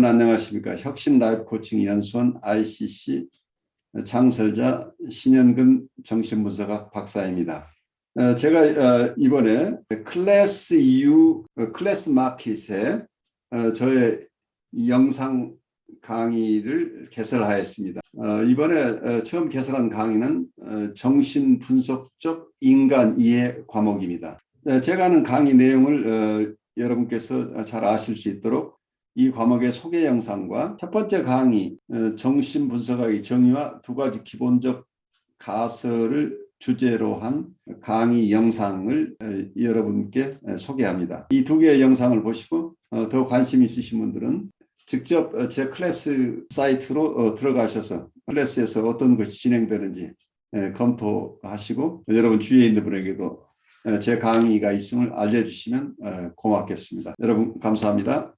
안녕하십니까. 혁신 라이프 코칭 연수원 ICC 창설자 신현근 정신분석학 박사입니다. 제가 이번에 클래스 EU 클래스 마켓에 저의 영상 강의를 개설하였습니다. 이번에 처음 개설한 강의는 정신분석적 인간 이해 과목입니다. 제가 하는 강의 내용을 여러분께서 잘 아실 수 있도록 이 과목의 소개 영상과 첫 번째 강의 정신분석학의 정의와 두 가지 기본적 가설을 주제로 한 강의 영상을 여러분께 소개합니다. 이 두 개의 영상을 보시고 더 관심 있으신 분들은 직접 제 클래스 사이트로 들어가셔서 클래스에서 어떤 것이 진행되는지 검토하시고 여러분 주위에 있는 분에게도 제 강의가 있음을 알려주시면 고맙겠습니다. 여러분 감사합니다.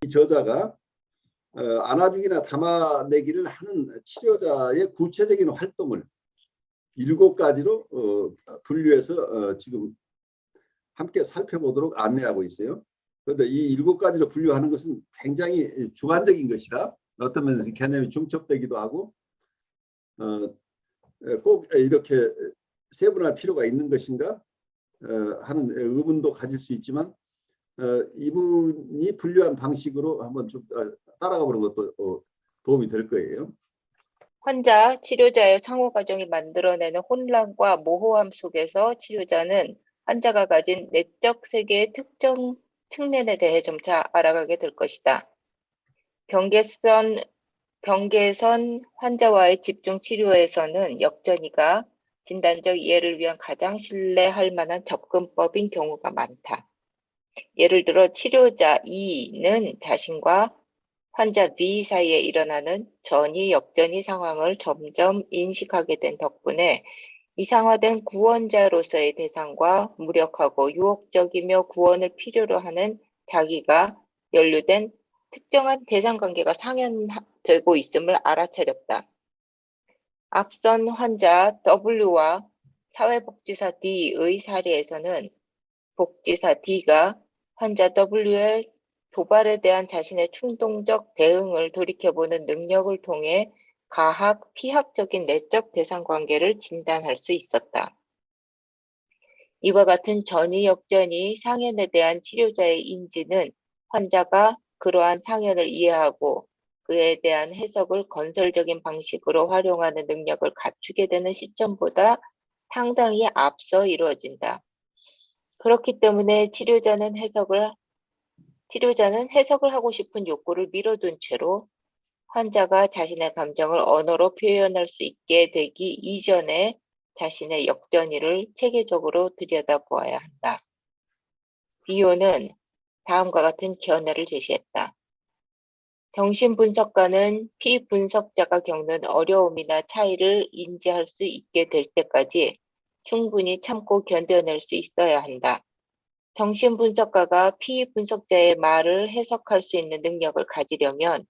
이 저자가 안아주기나 담아내기를 하는 치료자의 구체적인 활동을 7가지로 분류해서 지금 함께 살펴보도록 안내하고 있어요. 그런데 이 7가지로 분류하는 것은 굉장히 주관적인 것이라 어떤 면에서 개념이 중첩되기도 하고 꼭 이렇게 세분할 필요가 있는 것인가 하는 의문도 가질 수 있지만 이분이 분류한 방식으로 한번 좀 따라가 보는 것도 도움이 될 거예요. 환자, 치료자의 상호 과정이 만들어내는 혼란과 모호함 속에서 치료자는 환자가 가진 내적 세계의 특정 측면에 대해 점차 알아가게 될 것이다. 경계선 환자와의 집중 치료에서는 역전이가 진단적 이해를 위한 가장 신뢰할 만한 접근법인 경우가 많다. 예를 들어 치료자 E는 자신과 환자 B 사이에 일어나는 전이 역전이 상황을 점점 인식하게 된 덕분에 이상화된 구원자로서의 대상과 무력하고 유혹적이며 구원을 필요로 하는 자기가 연루된 특정한 대상관계가 상연되고 있음을 알아차렸다. 앞선 환자 W와 사회복지사 D의 사례에서는 복지사 D가 환자 W의 도발에 대한 자신의 충동적 대응을 돌이켜보는 능력을 통해 가학, 피학적인 내적 대상관계를 진단할 수 있었다. 이와 같은 전이 역전이 상현에 대한 치료자의 인지는 환자가 그러한 상현을 이해하고 그에 대한 해석을 건설적인 방식으로 활용하는 능력을 갖추게 되는 시점보다 상당히 앞서 이루어진다. 그렇기 때문에 치료자는 해석을 하고 싶은 욕구를 미뤄둔 채로 환자가 자신의 감정을 언어로 표현할 수 있게 되기 이전에 자신의 역전이를 체계적으로 들여다보아야 한다. 비오는 다음과 같은 견해를 제시했다. 정신분석가는 피분석자가 겪는 어려움이나 차이를 인지할 수 있게 될 때까지 충분히 참고 견뎌낼 수 있어야 한다. 정신분석가가 피분석자의 말을 해석할 수 있는 능력을 가지려면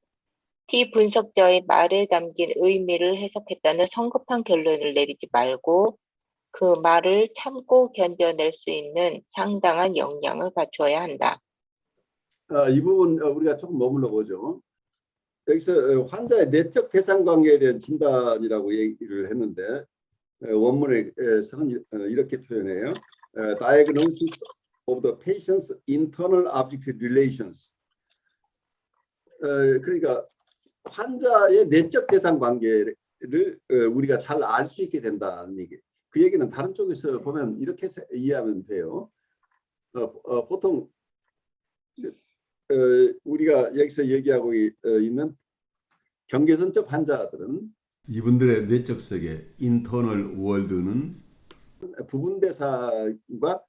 피분석자의 말에 담긴 의미를 해석했다는 성급한 결론을 내리지 말고 그 말을 참고 견뎌낼 수 있는 상당한 역량을 갖추어야 한다. 이 부분 우리가 조금 머물러 보죠. 여기서 환자의 내적 대상관계에 대한 진단이라고 얘기를 했는데 원문에서는 이렇게 표현해요. Diagnosis of the patient's internal object relations. 그러니까 환자의 내적 대상관계를 우리가 잘 알 수 있게 된다는 얘기. 그 얘기는 다른 쪽에서 보면 이렇게 이해하면 돼요. 보통 우리가 여기서 얘기하고 있는 경계선적 환자들은 이분들의 내적 세계, 인터널 월드는 부분 대상과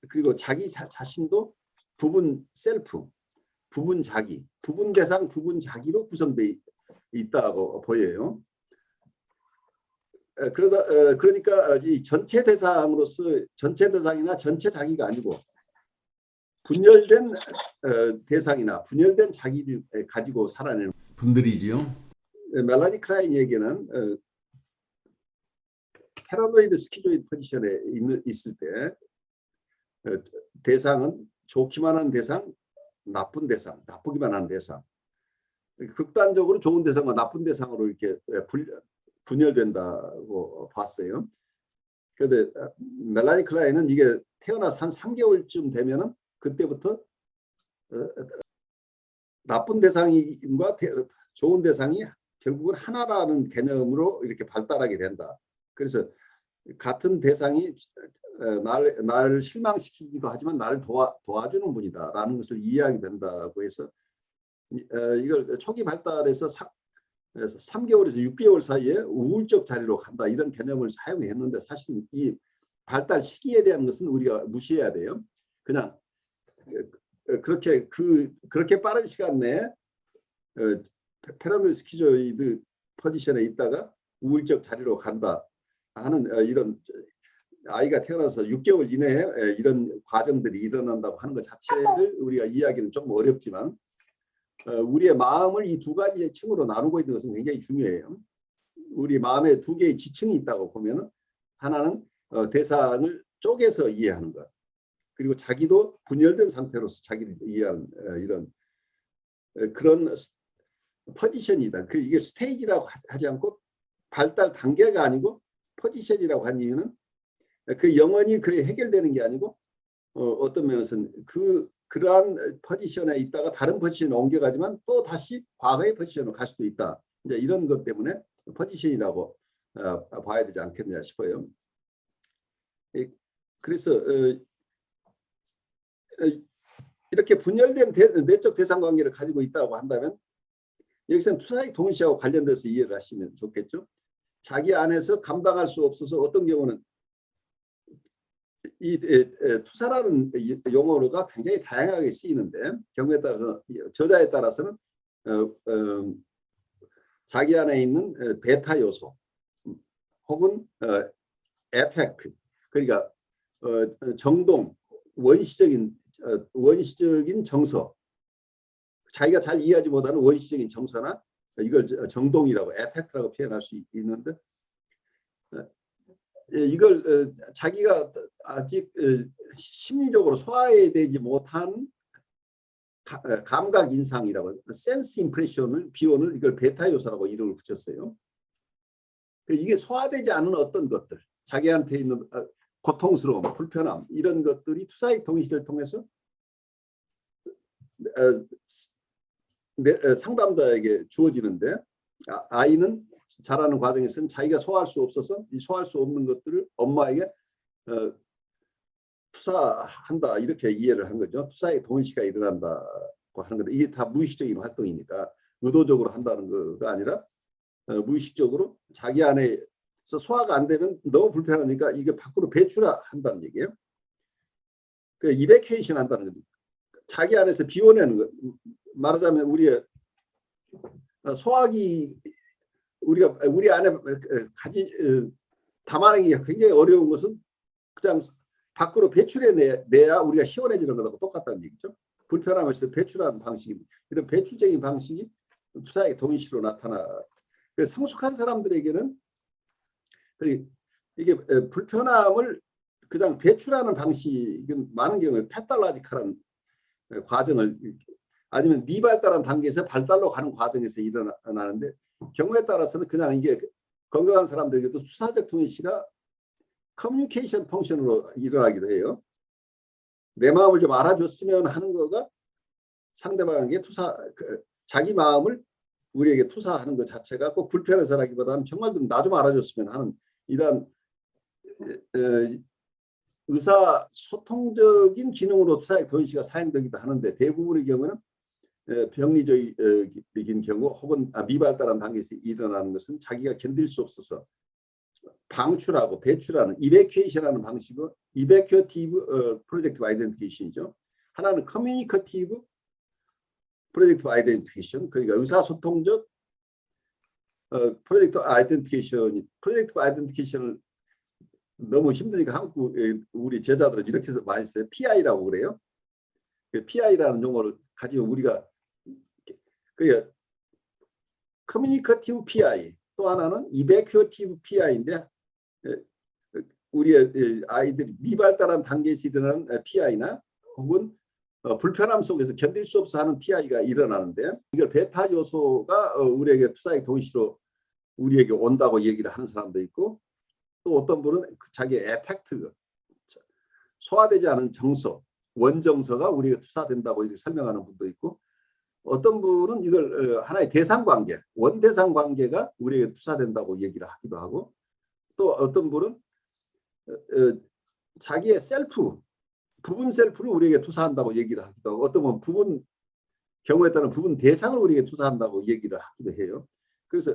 그리고 자기 자신도 부분 셀프, 부분 자기, 부분 대상, 부분 자기로 구성되어 있다고 보여요. 그러니까 이 전체 대상으로서 전체 대상이나 전체 자기가 아니고 분열된 대상이나 분열된 자기를 가지고 살아내는 분들이지요. 멜라니 클라인 얘기는 패러노이드 스키조이드 포지션에 있을 때 대상은 좋기만 한 대상, 나쁜 대상, 나쁘기만 한 대상. 극단적으로 좋은 대상과 나쁜 대상으로 이렇게 분열된다고 봤어요. 그런데 멜라니 클라인은 이게 태어나서 한 3개월쯤 되면은 그때부터 나쁜 대상과 좋은 대상이 결국은 하나라는 개념으로 이렇게 발달하게 된다. 그래서 같은 대상이 나를 실망시키기도 하지만 나를 도와주는 분이다라는 것을 이해하게 된다고 해서 이걸 초기 발달에서 3개월에서 6개월 사이에 우울적 자리로 간다 이런 개념을 사용했는데 사실 이 발달 시기에 대한 것은 우리가 무시해야 돼요. 그냥 그렇게 빠른 시간 내에 패러노이드 스키조이드 포지션에 있다가 우울적 자리로 간다 하는 이런 아이가 태어나서 6개월 이내에 이런 과정들이 일어난다고 하는 것 자체를 우리가 이해하기는 좀 어렵지만 우리의 마음을 이 두 가지 층으로 나누고 있는 것은 굉장히 중요해요. 우리 마음에 두 개의 지층이 있다고 보면 하나는 대상을 쪼개서 이해하는 것, 그리고 자기도 분열된 상태로서 자기를 이해하는 이런 그런 포지션이다. 이게 스테이지라고 하지 않고 발달 단계가 아니고 포지션이라고 한 이유는 그 영원히 그게 해결되는 게 아니고 어떤 면에서는 그러한 포지션에 있다가 다른 포지션에 옮겨가지만 또 다시 과거의 포지션으로 갈 수도 있다. 이제 이런 것 때문에 포지션이라고 봐야 되지 않겠냐 싶어요. 그래서 이렇게 분열된 내적 대상 관계를 가지고 있다고 한다면 여기서는 투사익 동일시하고 관련돼서 이해를 하시면 좋겠죠. 자기 안에서 감당할 수 없어서 어떤 경우는 이 투사라는 용어가 굉장히 다양하게 쓰이는데 경우에 따라서 저자에 따라서는 자기 안에 있는 베타 요소 혹은 에펙트 그러니까 정동 원시적인 정서 자기가 잘 이해하지 못하는 원시적인 정서나 이걸 정동이라고 에펙트라고 표현할 수 있는데 이걸 자기가 아직 심리적으로 소화되지 못한 감각 인상이라고 센스 임프레션을 비원을 이걸 베타 요소라고 이름을 붙였어요. 이게 소화되지 않은 어떤 것들 자기한테 있는 고통스러움, 불편함 이런 것들이 투사익 동의시를 통해서 상담자에게 주어지는데 아이는 자라는 과정에서는 자기가 소화할 수 없어서 이 소화할 수 없는 것들을 엄마에게 투사한다 이렇게 이해를 한 거죠. 투사의 동시가 일어난다고 하는 건데 이게 다 무의식적인 활동이니까 의도적으로 한다는 거가 아니라 무의식적으로 자기 안에서 소화가 안 되면 너무 불편하니까 이게 밖으로 배출한다는 얘기예요. 그 이베케이션 한다는 거죠. 자기 안에서 비워내는 거. 말하자면 우리의 소화기 우리 안에 담아내기가 굉장히 어려운 것은 그냥 밖으로 배출해내야 우리가 시원해지는 것하고 똑같다는 얘기죠. 불편함을 배출하는 방식이 이런 배출적인 방식이 투사의 동의시로 나타나. 성숙한 사람들에게는 이게 불편함을 그냥 배출하는 방식은 많은 경우에 패달라지컬한 과정을 아니면 미발달한 단계에서 발달로 가는 과정에서 일어나는데 경우에 따라서는 그냥 이게 건강한 사람들에게도 투사적 동의시가 커뮤니케이션 펑션으로 일어나기도 해요. 내 마음을 좀 알아줬으면 하는 거가 상대방에게 자기 마음을 우리에게 투사하는 것 자체가 꼭 불편해서라기보다는 정말 나 좀 알아줬으면 하는 이러한 의사소통적인 기능으로 투사적 동의시가 사용되기도 하는데 대부분의 경우는 병리적인 경우 혹은 미발달한 단계에서 일어나는 것은 자기가 견딜 수 없어서 방출하고 배출하는 이베큐에이션하는 방식으로 이베큐어티브 프로젝티브 아이덴티피케이션이죠. 하나는 커뮤니커티브 프로젝티브 아이덴티피케이션 그러니까 의사소통적 프로젝티브 아이덴티피케이션을 너무 힘드니까 한국 우리 제자들은 이렇게 해서 많이 써요. PI라고 그래요. PI라는 용어를 가지고 우리가 커뮤니커티브 PI 또 하나는 이베큐어티브 PI인데 우리의 아이들이 미발달한 단계에서 일어나는 PI나 혹은 불편함 속에서 견딜 수 없어 하는 PI가 일어나는데 이걸 베타 요소가 우리에게 투사액 동시로 우리에게 온다고 얘기를 하는 사람도 있고 또 어떤 분은 자기의 에펙트 소화되지 않은 정서 원정서가 우리에게 투사된다고 이렇게 설명하는 분도 있고 어떤 분은 이걸 하나의 대상관계 원대상관계가 우리에게 투사된다고 얘기를 하기도 하고 또 어떤 분은 자기의 셀프 부분 셀프를 우리에게 투사한다고 얘기를 하기도 하고 어떤 분은 부분 경우에 따른 부분 대상을 우리에게 투사한다고 얘기를 하기도 해요. 그래서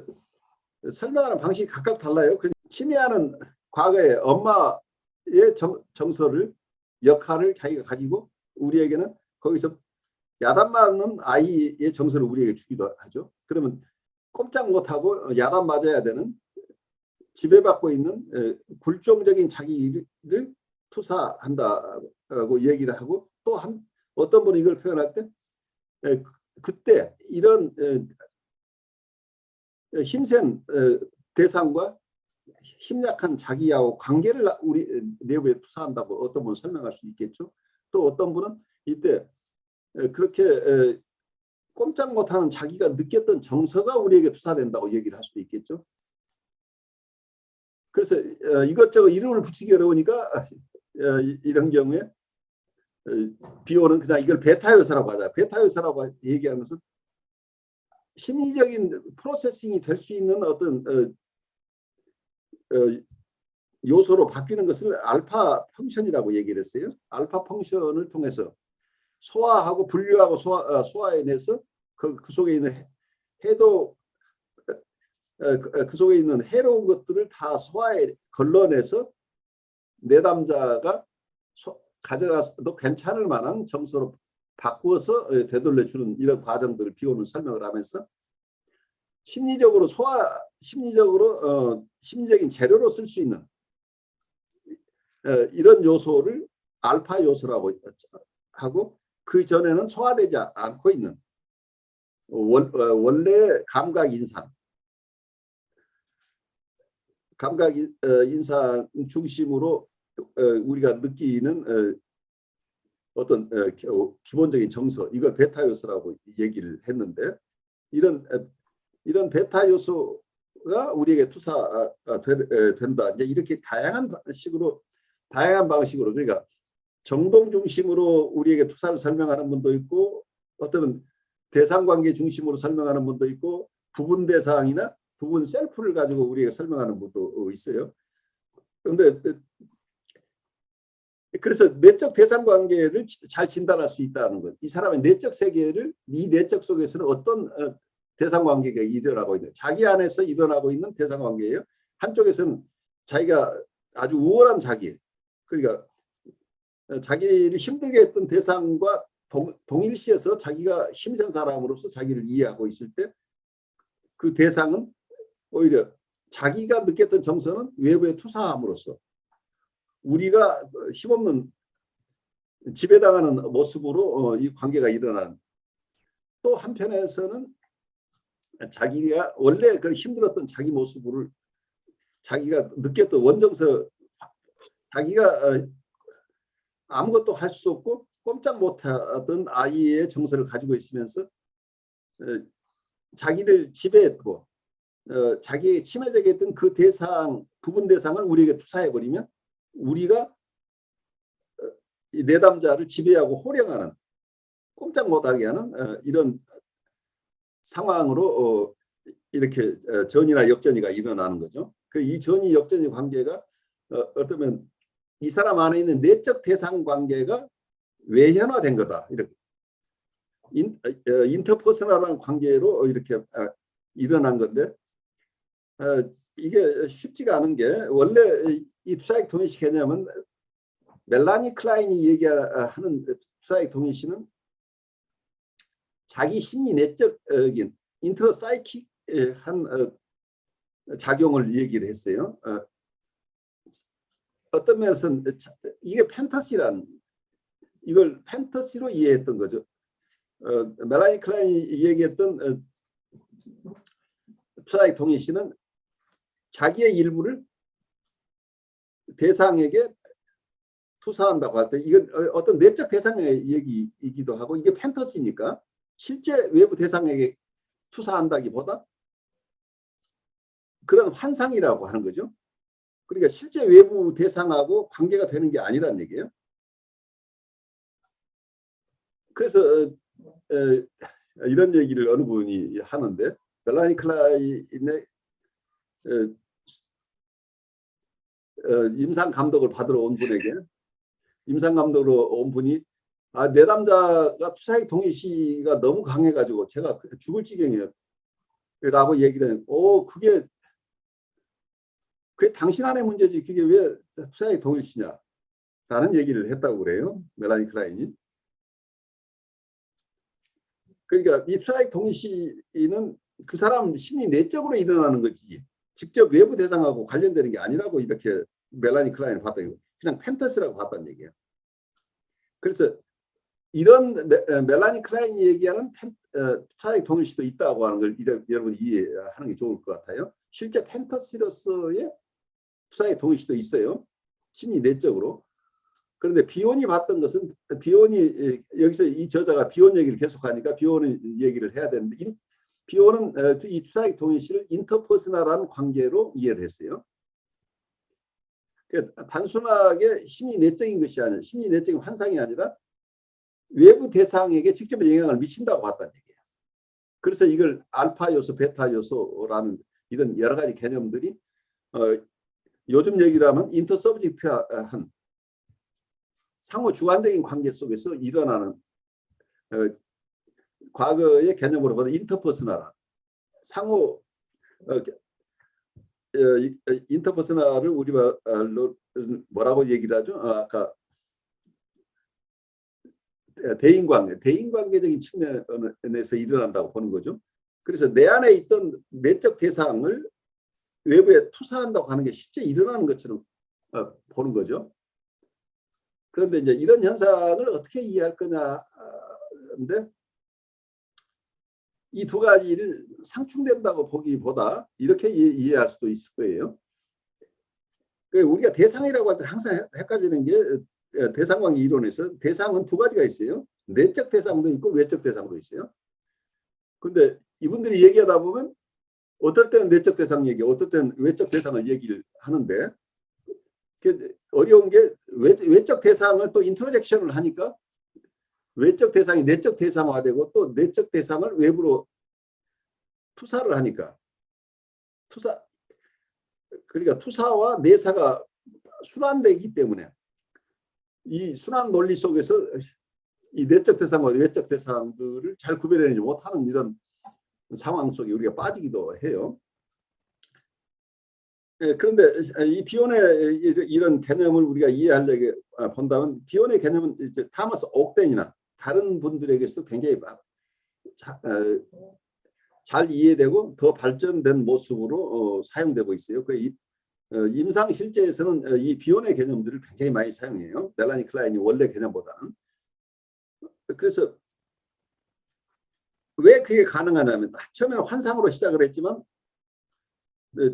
설명하는 방식이 각각 달라요. 침해하는 과거의 엄마의 정서를 역할을 자기가 가지고 우리에게는 거기서 야단 맞는 아이의 정서를 우리에게 주기도 하죠. 그러면 꼼짝 못하고 야단 맞아야 되는 지배받고 있는 굴종적인 자기를 투사한다고 얘기를 하고 또 어떤 분이 이걸 표현할 때 그때 이런 힘센 대상과 힘약한 자기하고 관계를 우리 내부에 투사한다고 어떤 분은 설명할 수 있겠죠. 또 어떤 분은 이때 그렇게 꼼짝 못하는 자기가 느꼈던 정서가 우리에게 투사된다고 얘기를 할 수도 있겠죠. 그래서 이것저것 이름을 붙이기 어려우니까 이런 경우에 비오는 그냥 이걸 베타 요소라고 하자. 베타 요소라고 얘기하면서 심리적인 프로세싱이 될 수 있는 어떤 요소로 바뀌는 것을 알파 펑션이라고 얘기를 했어요. 알파 펑션을 통해서 소화하고 분류하고 소화해내서 그 속에 있는 해도 그 속에 있는 해로운 것들을 다 소화에 걸러내서 내담자가 가져가서도 괜찮을 만한 정서로 바꾸어서 되돌려주는 이런 과정들을 비오는 설명을 하면서 심리적으로 심리적인 재료로 쓸 수 있는 이런 요소를 알파 요소라고 하고 그 전에는 소화되지 않고 있는 원래 감각 인상 중심으로 우리가 느끼는 어떤 기본적인 정서 이걸 베타 요소라고 얘기를 했는데 이런 베타 요소가 우리에게 투사된다. 이제 이렇게 다양한 방식으로 그러니까 정동 중심으로 우리에게 투사를 설명하는 분도 있고 어떤 대상관계 중심으로 설명하는 분도 있고 부분 대상이나 부분 셀프를 가지고 우리에게 설명하는 분도 있어요. 그런데 그래서 내적 대상관계를 잘 진단할 수 있다는 것. 이 사람의 내적 세계를 이 내적 속에서는 어떤 대상관계가 일어나고 있는 자기 안에서 일어나고 있는 대상관계예요. 한쪽에서는 자기가 아주 우월한 자기 그러니까 자기를 힘들게 했던 대상과 동일시해서 자기가 힘센 사람으로서 자기를 이해하고 있을 때 그 대상은 오히려 자기가 느꼈던 정서는 외부에 투사함으로써 우리가 힘없는 지배당하는 모습으로 이 관계가 일어나는 또 한편에서는 자기가 원래 그 힘들었던 자기 모습을 자기가 느꼈던 원정서 자기가 아무것도 할 수 없고 꼼짝 못하던 아이의 정서를 가지고 있으면서 자기를 지배했고 자기의 침해적이 했던 그 부분 대상을 우리에게 투사해버리면 우리가 내담자를 지배하고 호령하는 꼼짝 못하게 하는 이런 상황으로 이렇게 전이나 역전이가 일어나는 거죠. 이 전이 역전의 관계가 어쩌면 이 사람 안에 있는 내적 대상 관계가 외현화된 거다. 이렇게 인터퍼스널한 관계로 이렇게 일어난 건데 이게 쉽지가 않은 게 원래 이 투사익 동일시 개념은 멜라니 클라인이 얘기하는 투사익 동일시는 자기 심리 내적인 인트로사이킥한 작용을 얘기를 했어요. 어떤 면에서는 이게 판타시란 이걸 판타시로 이해했던 거죠. 멜라니 클라인이 얘기했던 투사익 동일시는 자기의 일부를 대상에게 투사한다고 할 때 이건 어떤 내적 대상의 얘기이기도 하고 이게 판타지니까 실제 외부 대상에게 투사한다기보다 그런 환상이라고 하는 거죠. 그러니까 실제 외부 대상하고 관계가 되는 게 아니란 얘기예요. 그래서 이런 얘기를 어느 분이 하는데 멜라니 클라인의 임상 감독을 받으러 온 분에게 임상 감독으로 온 분이 내담자가 투사의 동의시가 너무 강해가지고 제가 죽을 지경이에요 라고 얘기를 해요. 그게 당신 안의 문제지 그게 왜 투사의 동의시냐 라는 얘기를 했다고 그래요. 멜라니 클라인이. 그러니까 이 투사의 동의시는 그 사람 심리 내적으로 일어나는 거지 직접 외부 대상하고 관련되는 게 아니라고 이렇게 멜라니 클라인을 봤다는 그냥 판타지라고 봤다는 얘기예요. 그래서 이런 멜라니 클라인이 얘기하는 투사의 동의시도 있다고 하는 걸 여러분이 이해하는 게 좋을 것 같아요. 실제 판타지로서의 투사의 동의시도 있어요. 심리 내적으로. 그런데 비온이 봤던 것은 비온이 여기서 이 저자가 비온 얘기를 계속하니까 비온의 얘기를 해야 되는데 비온은 이 투사의 동의시를 인터퍼스널한 관계로 이해를 했어요. 단순하게 심리 내적인 것이 아니라 심리 내적인 환상이 아니라 외부 대상에게 직접 영향을 미친다고 봤다는 얘기예요. 그래서 이걸 알파 요소, 베타 요소라는 이런 여러 가지 개념들이 요즘 얘기로 하면 인터서브젝트한 상호 주관적인 관계 속에서 일어나는 과거의 개념으로 보면 인터퍼스널한 상호 인터퍼스널을 우리가 뭐라고 얘기를 하죠? 아까 대인관계적인 측면에서 일어난다고 보는 거죠. 그래서 내 안에 있던 내적 대상을 외부에 투사한다고 하는 게 실제 일어나는 것처럼 보는 거죠. 그런데 이제 이런 현상을 어떻게 이해할 거냐인데 이 두 가지를 상충된다고 보기보다 이렇게 이해할 수도 있을 거예요. 우리가 대상이라고 할 때 항상 헷갈리는 게 대상관계 이론에서 대상은 두 가지가 있어요. 내적 대상도 있고 외적 대상도 있어요. 근데 이분들이 얘기하다 보면 어떨 때는 내적 대상 얘기, 어떨 때는 외적 대상을 얘기를 하는데 어려운 게 외적 대상을 또 인트로젝션을 하니까 외적 대상이 내적 대상화되고 또 내적 대상을 외부로 투사를 하니까 그러니까 투사와 내사가 순환되기 때문에 이 순환 논리 속에서 이 내적 대상과 외적 대상들을 잘 구별해내지 못하는 이런 상황 속에 우리가 빠지기도 해요. 그런데 이 비혼의 이런 개념을 우리가 이해하려고 본다면 비혼의 개념은 이제 타머스 옥덴이나 다른 분들에게서 굉장히 잘 이해되고 더 발전된 모습으로 사용되고 있어요. 임상 실제에서는 이 비혼의 개념들을 굉장히 많이 사용해요. 멜라니 클라인이 원래 개념보다는. 그래서 왜 그게 가능하냐면 처음에는 환상으로 시작을 했지만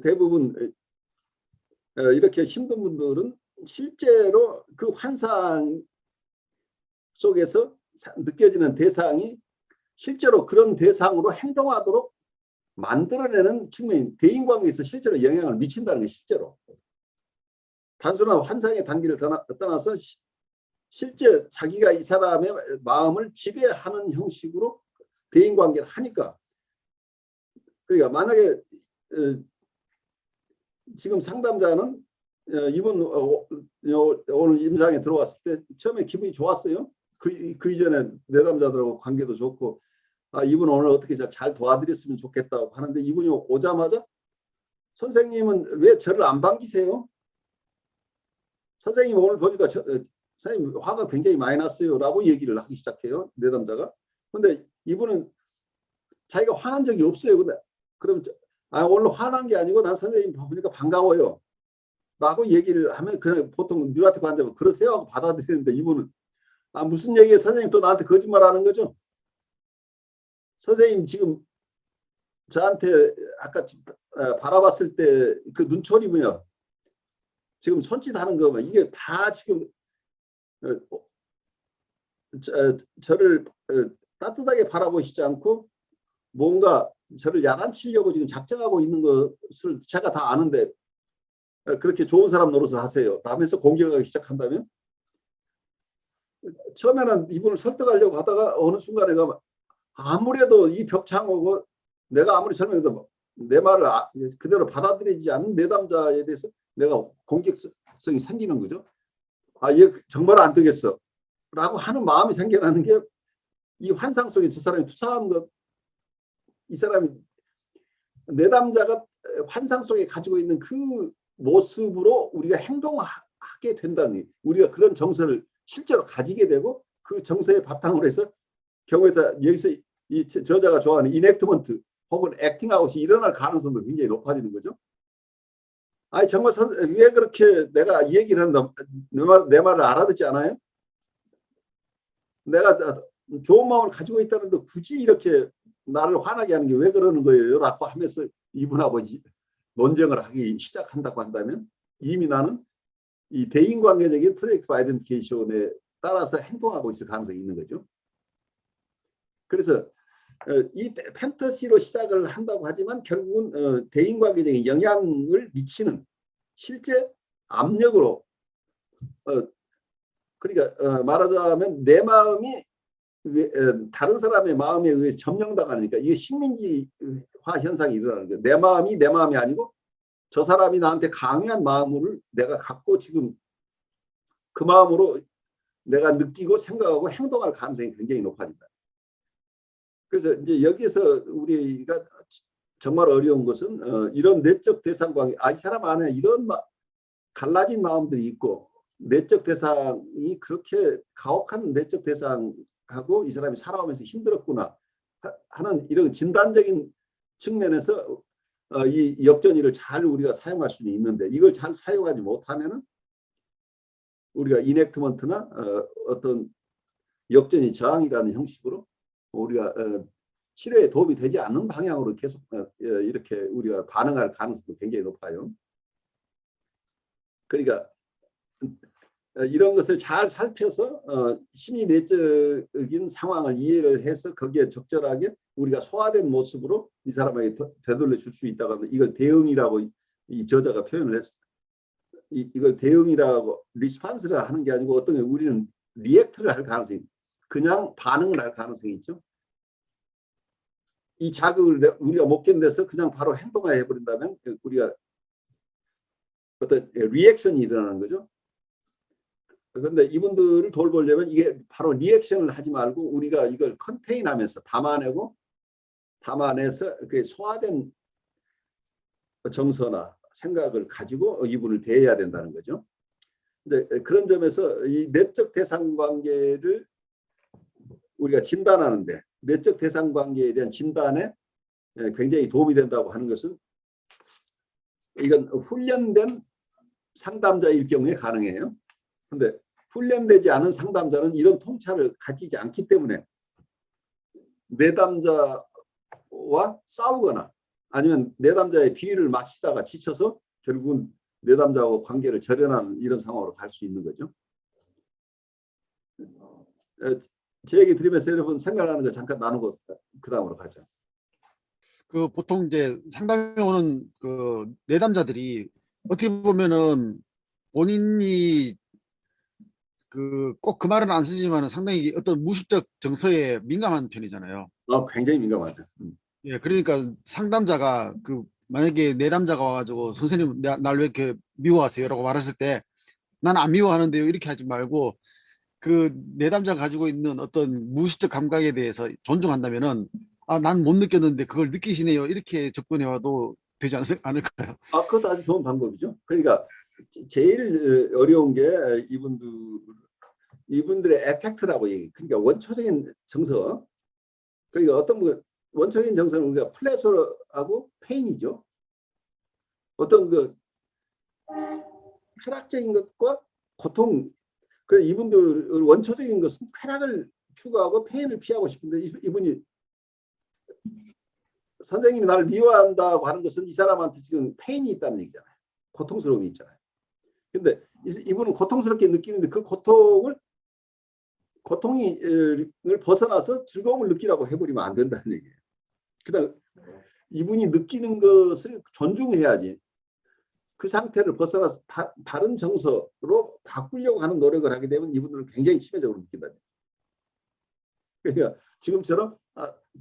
대부분 이렇게 힘든 분들은 실제로 그 환상 속에서 느껴지는 대상이 실제로 그런 대상으로 행동하도록 만들어내는 측면인 대인관계에서 실제로 영향을 미친다는 게 실제로 단순한 환상의 단계를 떠나서 실제 자기가 이 사람의 마음을 지배하는 형식으로 대인관계를 하니까 그러니까 만약에 지금 상담자는 이분 오늘 임상에 들어왔을 때 처음에 기분이 좋았어요. 그 이전에 내담자들하고 관계도 좋고 이분 오늘 어떻게 잘 도와드렸으면 좋겠다고 하는데 이분이 오자마자 선생님은 왜 저를 안 반기세요? 선생님 오늘 보니까 선생님 화가 굉장히 많이 났어요 라고 얘기를 하기 시작해요. 내담자가. 근데 이분은 자기가 화난 적이 없어요. 근데 그럼 오늘 화난 게 아니고 난 선생님 보니까 반가워요 라고 얘기를 하면 그냥 보통 뉴라티크 환자면 그러세요 하고 받아들이는데 이분은 무슨 얘기예요? 선생님 또 나한테 거짓말하는 거죠? 선생님 지금 저한테 아까 바라봤을 때 그 눈초리 뭐야? 지금 손짓하는 거 이게 다 지금 저를 따뜻하게 바라보시지 않고 뭔가 저를 야단치려고 지금 작정하고 있는 것을 제가 다 아는데 그렇게 좋은 사람 노릇을 하세요 라면서 공격하기 시작한다면, 처음에는 이분을 설득하려고 하다가 어느 순간에 아무래도 이 벽창호고 내가 아무리 설명해도 내 말을 그대로 받아들이지 않는 내담자에 대해서 내가 공격성이 생기는 거죠. 얘 정말 안 되겠어 라고 하는 마음이 생겨나는 게 이 환상 속에 저 사람이 투사한 것, 이 사람이 내담자가 환상 속에 가지고 있는 그 모습으로 우리가 행동하게 된다는, 우리가 그런 정서를 실제로 가지게 되고 그 정서의 바탕으로 해서 경우에 따라 여기서 이 저자가 좋아하는 이넥트먼트 혹은 액팅아웃이 일어날 가능성도 굉장히 높아지는 거죠. 정말 왜 그렇게 내가 이 얘기를 한다, 내 말을 알아듣지 않아요? 내가 좋은 마음을 가지고 있다는데 굳이 이렇게 나를 화나게 하는 게 왜 그러는 거예요? 라고 하면서 이분하고 논쟁을 하기 시작한다고 한다면, 이미 나는 이 대인관계적인 프로젝트 아이덴티케이션에 따라서 행동하고 있을 가능성이 있는 거죠. 그래서 이 판타시로 시작을 한다고 하지만 결국은 대인관계적인 영향을 미치는 실제 압력으로, 그러니까 말하자면 내 마음이 다른 사람의 마음에 의해 점령당하니까 이게 식민지화 현상이 일어나는 거예요. 내 마음이 내 마음이 아니고 저 사람이 나한테 강요한 마음을 내가 갖고 지금 그 마음으로 내가 느끼고 생각하고 행동할 가능성이 굉장히 높아진다. 그래서 이제 여기에서 우리가 정말 어려운 것은 이런 내적 대상 관계, 이 사람 안에 이런 갈라진 마음들이 있고 내적 대상이 그렇게 가혹한 내적 대상하고 이 사람이 살아오면서 힘들었구나 하는 이런 진단적인 측면에서 이 역전위를 잘 우리가 사용할 수는 있는데, 이걸 잘 사용하지 못하면은 우리가 이넥트먼트나 어떤 역전위 저항이라는 형식으로 우리가 치료에 도움이 되지 않는 방향으로 계속 이렇게 우리가 반응할 가능성도 굉장히 높아요. 그러니까 이런 것을 잘 살펴서 심리 내적인 상황을 이해를 해서 거기에 적절하게 우리가 소화된 모습으로 이 사람에게 되돌려 줄 수 있다고 하면 이걸 대응이라고 이 저자가 표현을 했어. 이걸 대응이라고 리스판스를 하는 게 아니고 어떤 우리는 리액트를 할 가능성이, 그냥 반응을 할 가능성이 있죠. 이 자극을 우리가 못 견뎌서 그냥 바로 행동해 버린다면 우리가 어떤 리액션이 일어나는 거죠. 그런데 이분들을 돌보려면 이게 바로 리액션을 하지 말고 우리가 이걸 컨테인하면서 담아내서 그 소화된 정서나 생각을 가지고 이분을 대해야 된다는 거죠. 근데 그런 점에서 이 내적 대상 관계를 우리가 진단하는데, 내적 대상 관계에 대한 진단에 굉장히 도움이 된다고 하는 것은, 이건 훈련된 상담자일 경우에 가능해요. 그런데 훈련되지 않은 상담자는 이런 통찰을 가지지 않기 때문에 내담자와 싸우거나 아니면 내담자의 비위를 맞추다가 지쳐서 결국은 내담자와 관계를 절연하는 이런 상황으로 갈 수 있는 거죠. 제 얘기 들으면서 여러분 생각나는 거 잠깐 나누고 그 다음으로 가죠. 그 보통 이제 상담에 오는 그 내담자들이 어떻게 보면은 본인이 그 꼭 그 말은 안 쓰지만 상당히 어떤 무의식적 정서에 민감한 편이잖아요. 굉장히 민감하죠. 예, 그러니까 상담자가 그 만약에 내담자가 와가지고 선생님 날 왜 이렇게 미워하세요라고 말했을 때 난 안 미워하는데요 이렇게 하지 말고 그 내담자가 가지고 있는 어떤 무의식적 감각에 대해서 존중한다면은 난 못 느꼈는데 그걸 느끼시네요 이렇게 접근해 와도 되지 않을까요? 그것도 아주 좋은 방법이죠. 그러니까 제일 어려운 게 이분들의 에펙트라고 얘기. 그러니까 원초적인 정서. 그러니까 어떤 원초적인 정서는 우리가 플레저하고 페인이죠. 어떤 그 쾌락적인 것과 고통. 그 이분들 원초적인 것은 쾌락을 추구하고 페인을 피하고 싶은데 이분이 선생님이 나를 미워한다고 하는 것은 이 사람한테 지금 페인이 있다는 얘기잖아요. 고통스러움이 있잖아요. 근데 이분은 고통스럽게 느끼는데 그 고통을 벗어나서 즐거움을 느끼라고 해버리면 안 된다는 얘기예요. 그다음 이분이 느끼는 것을 존중해야지. 그 상태를 벗어나서 다른 정서로 바꾸려고 하는 노력을 하게 되면 이분들은 굉장히 심해적으로 느낀다. 그러니까 지금처럼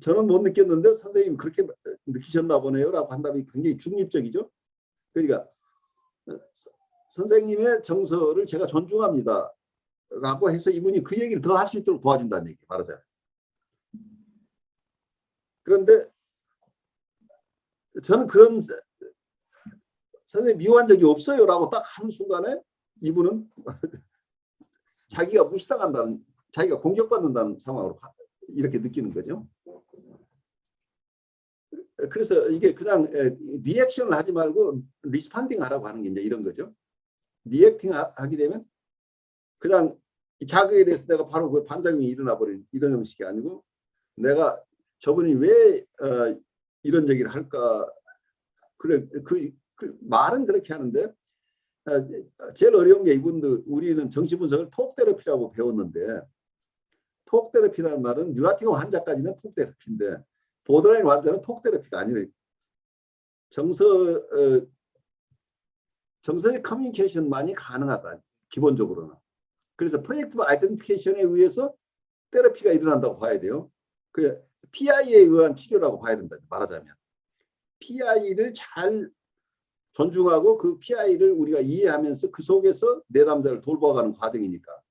저는 못 느꼈는데 선생님 그렇게 느끼셨나 보네요라고 한다면 굉장히 중립적이죠. 그러니까 선생님의 정서를 제가 존중합니다. 라고 해서 이분이 그 얘기를 더 할 수 있도록 도와준다는 얘기 말하자면. 그런데 저는 그런 선생님 미워한 적이 없어요 라고 딱 하는 순간에 이분은 자기가 무시당한다는, 자기가 공격받는다는 상황으로 이렇게 느끼는 거죠. 그래서 이게 그냥 리액션을 하지 말고 리스판딩 하라고 하는 게 이제 이런 거죠. 리액팅 하게 되면 그냥 이 자극에 대해서 내가 바로 그 반작용이 일어나 버린 이런 형식이 아니고 내가 저분이 왜 이런 얘기를 할까. 그래 그 말은 그렇게 하는데 제일 어려운 게 이분들 우리는 정신분석을 톡 테라피라고 배웠는데 톡 테라피라는 말은 뉴라티କ 환자까지는 톡 테라피인데 보더라인 환자는 톡 테라피가 아니에요. 정서의 커뮤니케이션만이 가능하다. 기본적으로는. 그래서 프로젝티브 아이덴티피케이션에 의해서 테라피가 일어난다고 봐야 돼요. 그 PI에 의한 치료라고 봐야 된다. 말하자면. PI를 잘 존중하고 그 PI를 우리가 이해하면서 그 속에서 내담자를 돌봐가는 과정이니까.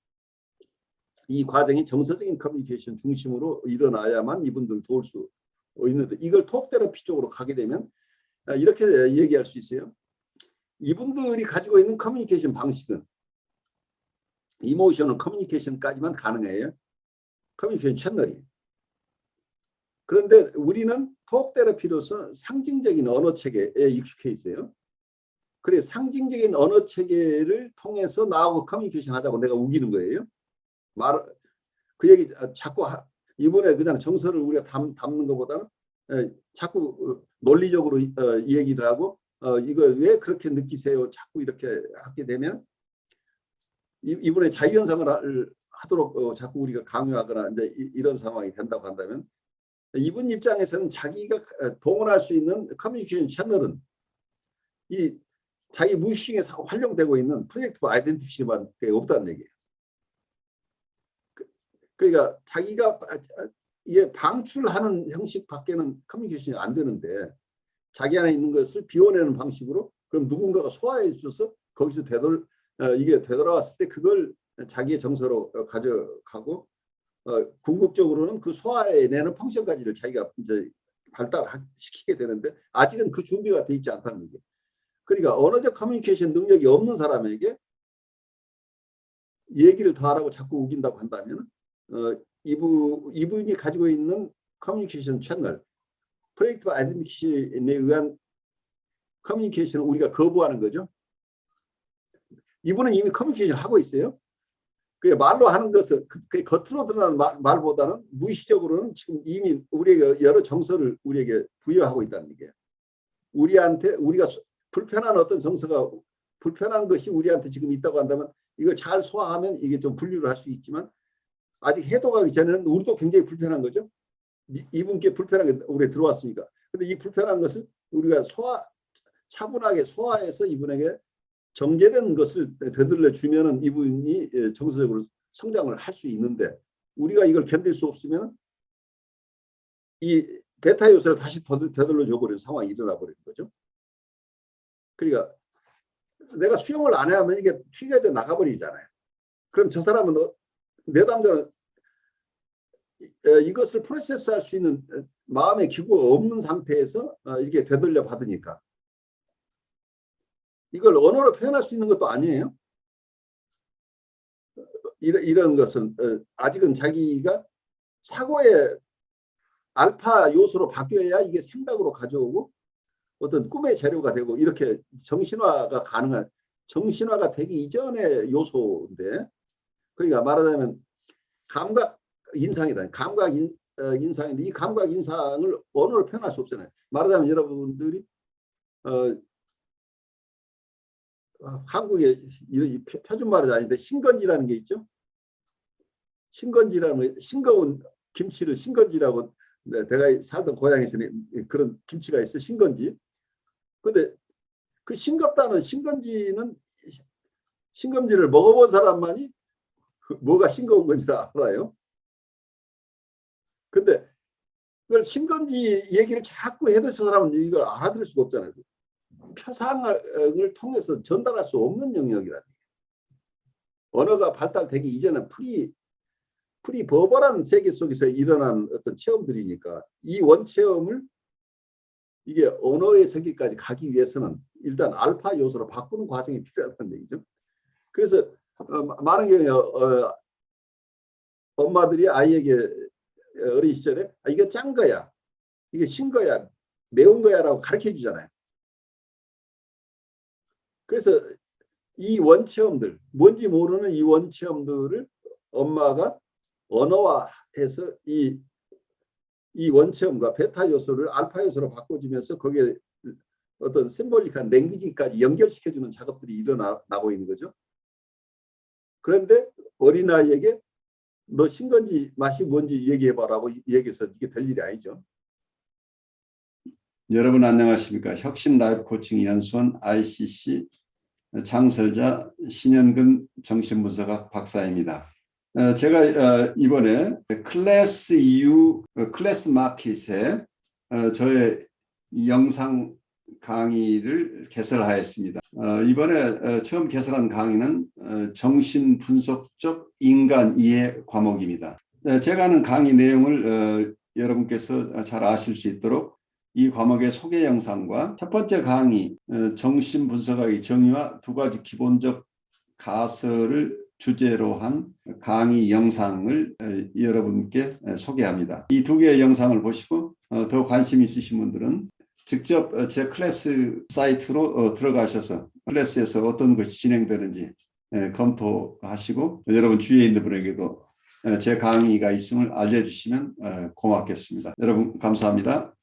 이 과정이 정서적인 커뮤니케이션 중심으로 일어나야만 이분들 도울 수 있는데 이걸 톡 테라피 쪽으로 가게 되면 이렇게 얘기할 수 있어요. 이분들이 가지고 있는 커뮤니케이션 방식은 이모셔널 커뮤니케이션까지만 가능해요. 커뮤니케이션 채널이. 그런데 우리는 톡 테라피로서 상징적인 언어 체계에 익숙해 있어요. 그래 상징적인 언어 체계를 통해서 나하고 커뮤니케이션 하자고 내가 우기는 거예요. 그 얘기 자꾸 이번에 그냥 정서를 우리가 담는 것보다는 자꾸 논리적으로 얘기를 하고 이걸 왜 그렇게 느끼세요? 자꾸 이렇게 하게 되면 이번에 자유현상을 하도록 자꾸 우리가 강요하거나 이제 이런 상황이 된다고 한다면 이분 입장에서는 자기가 동원할 수 있는 커뮤니케이션 채널은 이 자기 무의식에 활용되고 있는 프로젝티브 아이덴티티만 없다는 얘기예요. 그러니까 자기가 이게 방출하는 형식밖에는 커뮤니케이션이 안 되는데 자기 안에 있는 것을 비워내는 방식으로 그럼 누군가가 소화해 줘서 거기서 이게 되돌아왔을 때 그걸 자기의 정서로 가져가고 궁극적으로는 그 소화해내는 펑션까지를 자기가 이제 발달시키게 되는데 아직은 그 준비가 돼 있지 않다는 얘기예요. 그러니까 언어적 커뮤니케이션 능력이 없는 사람에게 얘기를 더 하라고 자꾸 우긴다고 한다면 이분이 가지고 있는 커뮤니케이션 채널, 프로젝티브 아이덴티티에 의한 커뮤니케이션을 우리가 거부하는 거죠. 이분은 이미 커뮤니케이션을 하고 있어요. 그 말로 하는 것은 그 겉으로 드러나는 말보다는 무의식적으로는 지금 이미 우리에게 여러 정서를 우리에게 부여하고 있다는 얘기예요. 우리한테 우리가 불편한 어떤 정서가 불편한 것이 우리한테 지금 있다고 한다면 이걸 잘 소화하면 이게 좀 분류를 할 수 있지만 아직 해독하기 전에는 우리도 굉장히 불편한 거죠. 이분께 불편한 게 우리에 들어왔으니까. 근데 이 불편한 것을 우리가 차분하게 소화해서 이분에게 정제된 것을 되돌려 주면은 이분이 정서적으로 성장을 할 수 있는데 우리가 이걸 견딜 수 없으면 이 베타 요소를 다시 되돌려 줘버리는 상황이 일어나 버리는 거죠. 그러니까 내가 수용을 안 하면 이게 튀겨져 나가버리잖아요. 그럼 저 사람은 내담자는 이것을 프로세스할 수 있는 마음의 기구가 없는 상태에서 이게 되돌려 받으니까 이걸 언어로 표현할 수 있는 것도 아니에요. 이런 것은 아직은 자기가 사고의 알파 요소로 바뀌어야 이게 생각으로 가져오고 어떤 꿈의 재료가 되고 이렇게 정신화가 가능한 정신화가 되기 이전의 요소인데 그러니까 말하자면 감각 인상이다. 감각 인상인데 이 감각 인상을 언어로 표현할 수 없잖아요. 말하자면 여러분들이 한국에 이런 표준말은 아닌데 신건지라는 게 있죠. 신건지라는 거, 싱거운 김치를 신건지라고 내가 살던 고향에서는 그런 김치가 있어 신건지. 근데 그 싱겁다는 신건지를 먹어본 사람만이 뭐가 싱거운 건지를 알아요. 근데 그걸 신건지 얘기를 자꾸 해도 저 사람은 이걸 알아들을 수가 없잖아요. 표상을 통해서 전달할 수 없는 영역이라는 거예요. 언어가 발달되기 이전은 프리버벌한 세계 속에서 일어난 어떤 체험들이니까 이 원체험을 이게 언어의 세계까지 가기 위해서는 일단 알파 요소로 바꾸는 과정이 필요하다는 얘기죠. 그래서 많은 경우에 엄마들이 아이에게 어린 시절에 이거 짠 거야, 이게 신 거야, 매운 거야라고 가르쳐 주잖아요. 그래서 이 원체험들, 뭔지 모르는 이 원체험들을 엄마가 언어화해서 이 원체험과 베타 요소를 알파 요소로 바꿔주면서 거기에 어떤 심볼릭한 랭귀지까지 연결시켜주는 작업들이 일어나고 있는 거죠. 그런데 어린아이에게 너 신건지 맛이 뭔지 얘기해봐라고 얘기해서 이게 될 일이 아니죠. 여러분 안녕하십니까. 혁신 라이프 코칭 연수원 ICC 창설자 신현근 정신분석학 박사입니다. 제가 이번에 클래스 EU 클래스 마켓에 저의 영상 강의를 개설하였습니다. 이번에 처음 개설한 강의는 정신분석적 인간 이해 과목입니다. 제가 하는 강의 내용을 여러분께서 잘 아실 수 있도록 이 과목의 소개 영상과 첫 번째 강의 정신분석학의 정의와 두 가지 기본적 가설을 주제로 한 강의 영상을 여러분께 소개합니다. 이 두 개의 영상을 보시고 더 관심 있으신 분들은 직접 제 클래스 사이트로 들어가셔서 클래스에서 어떤 것이 진행되는지 검토하시고 여러분 주위에 있는 분에게도 제 강의가 있음을 알려주시면 고맙겠습니다. 여러분 감사합니다.